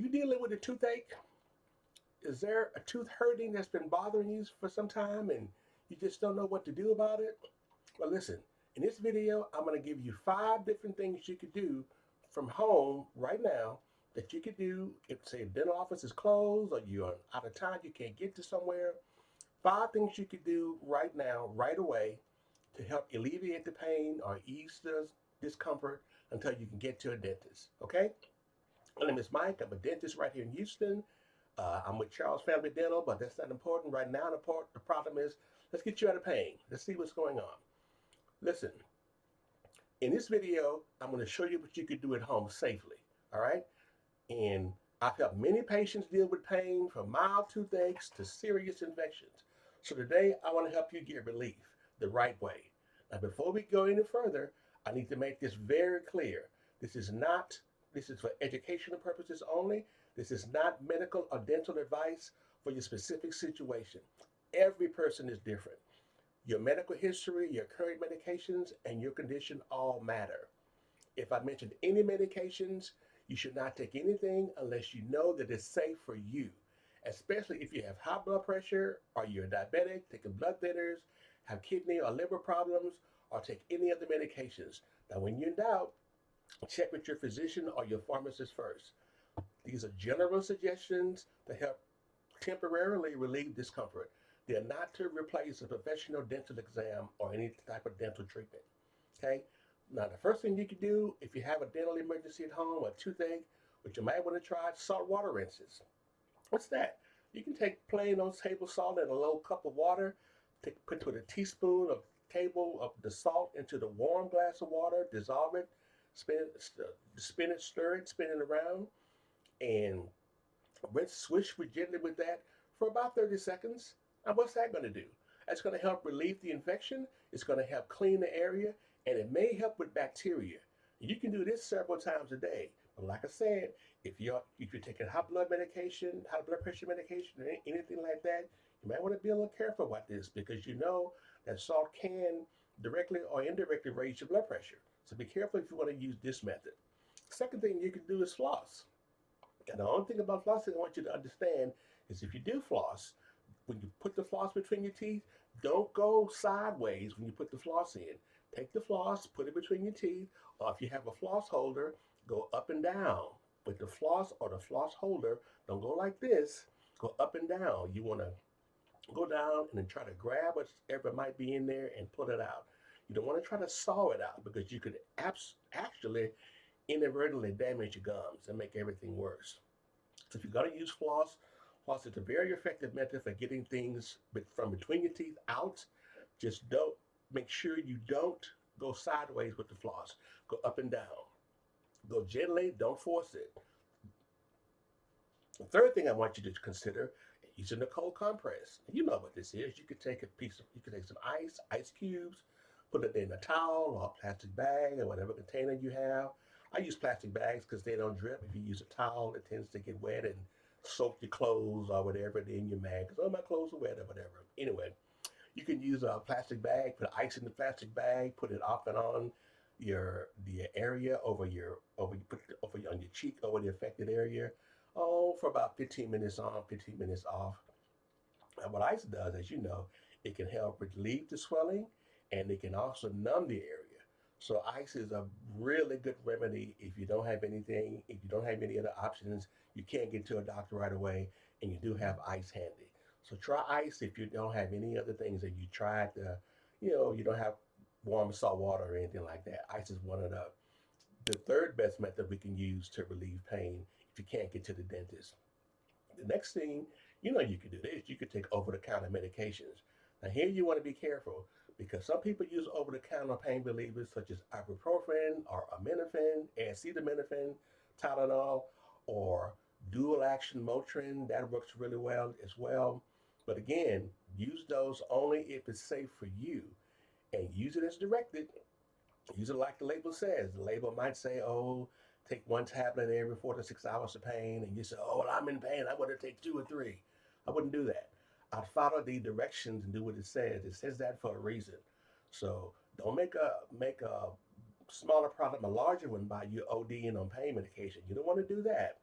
you dealing with a toothache? Is there a tooth hurting that's been bothering you for some time and you just don't know what to do about it? Well, listen, in this video, I'm going to give you 5 different things you could do from home right now that you could do if, say, a dental office is closed or you're out of town, you can't get to somewhere. 5 things you could do right now, right away, to help alleviate the pain or ease the discomfort until you can get to a dentist. Okay? My name is Mike. I'm a dentist right here in Houston. I'm with Charles Family Dental, but that's not important right now. The problem is, let's get you out of pain. Let's see what's going on. Listen, in this video, I'm going to show you what you could do at home safely. All right? And I've helped many patients deal with pain from mild toothaches to serious infections. So today, I want to help you get relief the right way. Now, before we go any further, I need to make this very clear. This is not, this is for educational purposes only. This is not medical or dental advice for your specific situation. Every person is different. Your medical history, your current medications, and your condition all matter. If I mention any medications, you should not take anything unless you know that it's safe for you, especially if you have high blood pressure or you're diabetic, taking blood thinners, have kidney or liver problems, or take any other medications. Now, when you're in doubt, check with your physician or your pharmacist first. These are general suggestions to help temporarily relieve discomfort. They're not to replace a professional dental exam or any type of dental treatment. Okay? Now, the first thing you can do if you have a dental emergency at home, a toothache, which you might want to try, salt water rinses. What's that? You can take plain old table salt in a little cup of water, put a teaspoon of table of the salt into the warm glass of water, dissolve it, spin it, stir it, spin it around, and rinse, swish with gently with that for about 30 seconds. Now, what's that going to do? That's going to help relieve the infection. It's going to help clean the area, and it may help with bacteria. You can do this several times a day. But like I said, if you're taking high blood medication, high blood pressure medication, or anything like that, you might want to be a little careful about this because you know that salt can directly or indirectly raise your blood pressure. So be careful if you want to use this method. Second thing you can do is floss. And the only thing about flossing I want you to understand is if you do floss, when you put the floss between your teeth, don't go sideways when you put the floss in. Take the floss, put it between your teeth, or if you have a floss holder, go up and down. With the floss or the floss holder, don't go like this, go up and down. You want to go down and then try to grab whatever might be in there and pull it out. You don't want to try to saw it out because you could actually inadvertently damage your gums and make everything worse. So if you're going to use floss, floss is a very effective method for getting things from between your teeth out. Just don't make sure you don't go sideways with the floss. Go up and down. Go gently. Don't force it. The third thing I want you to consider using a cold compress. You know what this is. You could take some ice cubes, put it in a towel or a plastic bag or whatever container you have. I use plastic bags because they don't drip. If you use a towel, it tends to get wet and soak your clothes or whatever in your mag. Because oh, my clothes are wet or whatever. Anyway, you can use a plastic bag, put ice in the plastic bag, put it off and on the area over on your cheek over the affected area. Oh, for about 15 minutes on, 15 minutes off. And what ice does, as you know, it can help relieve the swelling and it can also numb the area. So ice is a really good remedy if you don't have anything, if you don't have any other options, you can't get to a doctor right away, and you do have ice handy. So try ice if you don't have any other things that you tried to, you don't have warm salt water or anything like that. Ice is one of the third best method we can use to relieve pain if you can't get to the dentist. The next thing, you could do this, you could take over-the-counter medications. Now here you want to be careful because some people use over-the-counter pain relievers such as ibuprofen or aminofen, acetaminophen, Tylenol, or dual-action Motrin. That works really well as well. But again, use those only if it's safe for you and use it as directed. Use it like the label says. The label might say, oh, take one tablet every 4 to 6 hours of pain, and you say, oh, well, I'm in pain. I want to take 2 or 3. I wouldn't do that. I'd follow the directions and do what it says. It says that for a reason. So don't make a smaller problem a larger one by you ODing on pain medication. You don't want to do that.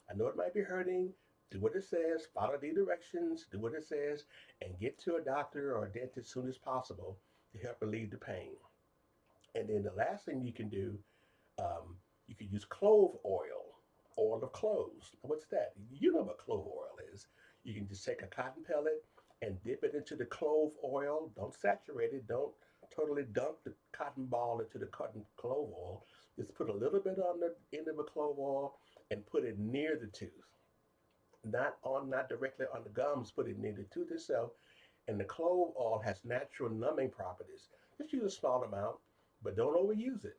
I know it might be hurting. Do what it says, follow the directions, do what it says, and get to a doctor or a dentist as soon as possible to help relieve the pain. And then the last thing you can do, you can use clove oil of cloves. Now, what's that? You know what clove oil is. You can just take a cotton pellet and dip it into the clove oil. Don't saturate it. Don't totally dump the cotton ball into the cotton clove oil. Just put a little bit on the end of a clove oil and put it near the tooth. Not directly on the gums, put it near the tooth itself. And the clove oil has natural numbing properties. Just use a small amount, but don't overuse it.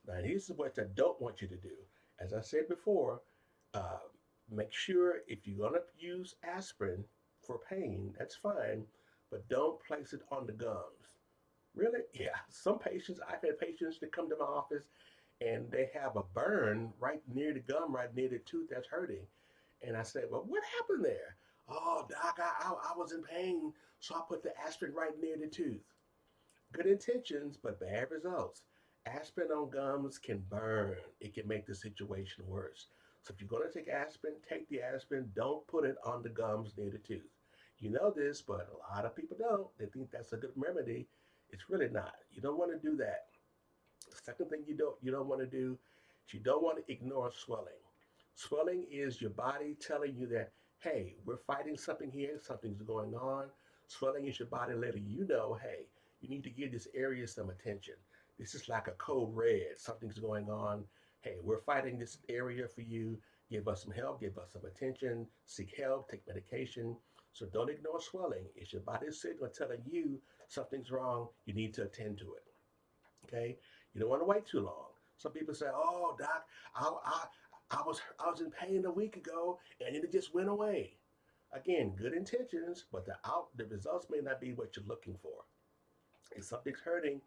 Now, here's what I don't want you to do. As I said before, uh, make sure if you're going to use aspirin for pain, that's fine, but don't place it on the gums. Really? Yeah. Some patients, I've had patients that come to my office and they have a burn right near the gum, right near the tooth that's hurting. And I said, well, what happened there? Oh, doc, I was in pain, so I put the aspirin right near the tooth. Good intentions, but bad results. Aspirin on gums can burn. It can make the situation worse. So if you're going to take aspirin, take the aspirin. Don't put it on the gums near the tooth. You know this, but a lot of people don't. They think that's a good remedy. It's really not. You don't want to do that. The second thing you don't want to do is you don't want to ignore swelling. Swelling is your body telling you that, hey, we're fighting something here, something's going on. Swelling is your body letting you know, hey, you need to give this area some attention. This is like a code red. Something's going on. Hey, we're fighting this area for you. Give us some help, give us some attention, seek help, take medication. So don't ignore swelling. It's your body's signal telling you something's wrong. You need to attend to it. Okay, you don't want to wait too long. Some people say, "Oh, doc, I was in pain a week ago, and it just went away." Again, good intentions, but the results may not be what you're looking for. If something's hurting,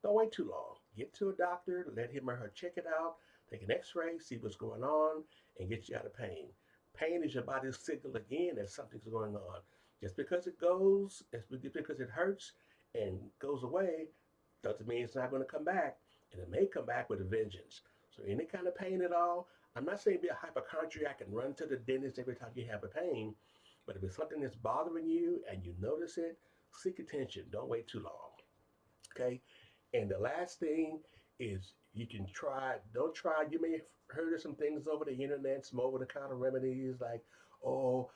don't wait too long. Get to a doctor, let him or her check it out, take an X-ray, see what's going on, and get you out of pain. Pain is your body's signal again that something's going on. Just because it hurts and goes away, doesn't mean it's not going to come back, and it may come back with a vengeance. So any kind of pain at all, I'm not saying be a hypochondriac and run to the dentist every time you have a pain, but if it's something that's bothering you and you notice it, seek attention. Don't wait too long. Okay. And the last thing is you can try, don't try, you may have heard of some things over the internet, some over the counter remedies like, oh,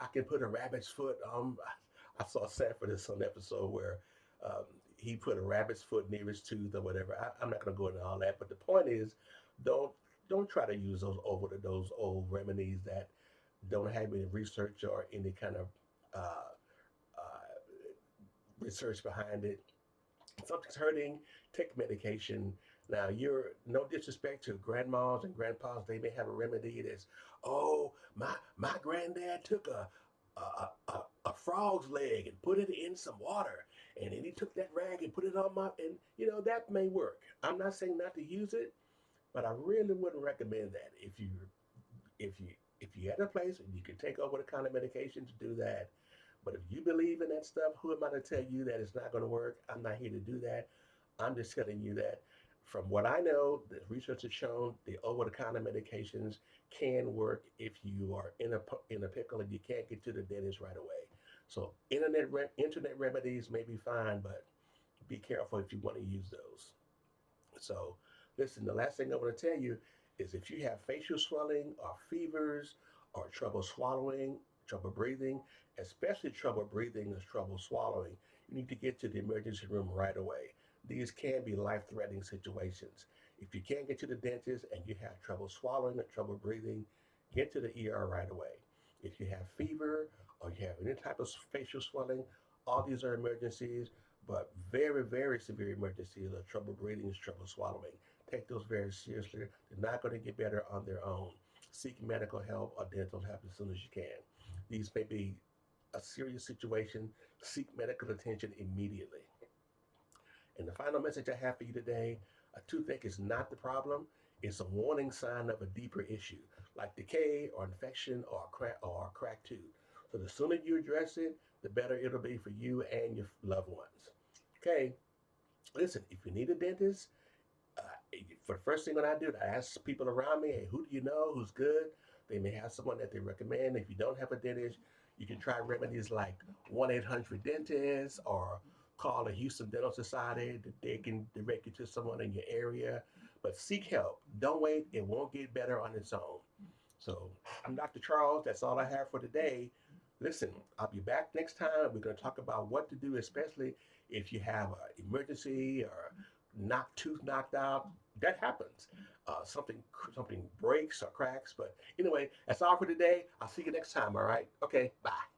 I can put a rabbit's foot. I saw Sanford in some episode where um, he put a rabbit's foot near his tooth or whatever. I'm not going to go into all that, but the point is, don't don't try to use those old remedies that don't have any research or any kind of uh, research behind it. If something's hurting, take medication. Now, you're no disrespect to grandmas and grandpas, they may have a remedy that's, oh, my granddad took a frog's leg and put it in some water, and then he took that rag and put it on my, and that may work. I'm not saying not to use it, but I really wouldn't recommend that. If you at a place and you can take over the kind of medication to do that, but if you believe in that stuff, who am I to tell you that it's not going to work? I'm not here to do that. I'm just telling you that from what I know, the research has shown the over-the-counter medications can work if you are in a pickle and you can't get to the dentist right away. So internet remedies may be fine, but be careful if you want to use those. So, listen, the last thing I want to tell you is if you have facial swelling or fevers or trouble swallowing, trouble breathing, especially trouble breathing or trouble swallowing, you need to get to the emergency room right away. These can be life threatening situations. If you can't get to the dentist and you have trouble swallowing or trouble breathing, get to the ER right away. If you have fever or you have any type of facial swelling, all these are emergencies, but very, very severe emergencies are trouble breathing, trouble swallowing. Take those very seriously. They're not going to get better on their own. Seek medical help or dental help as soon as you can. These may be a serious situation. Seek medical attention immediately. And the final message I have for you today, a toothache is not the problem. It's a warning sign of a deeper issue, like decay or infection or a cracked tooth. So the sooner you address it, the better it'll be for you and your loved ones. Okay, listen, if you need a dentist, For the first thing when I do, I ask people around me, hey, who do you know who's good? They may have someone that they recommend. If you don't have a dentist, you can try remedies like 1-800 Dentist or call the Houston Dental Society that they can direct you to someone in your area. But seek help. Don't wait. It won't get better on its own. So I'm Dr. Charles. That's all I have for today. Listen, I'll be back next time. We're going to talk about what to do, especially if you have an emergency or tooth knocked out. That happens. Something breaks or cracks. But anyway, that's all for today. I'll see you next time. All right. Okay. Bye.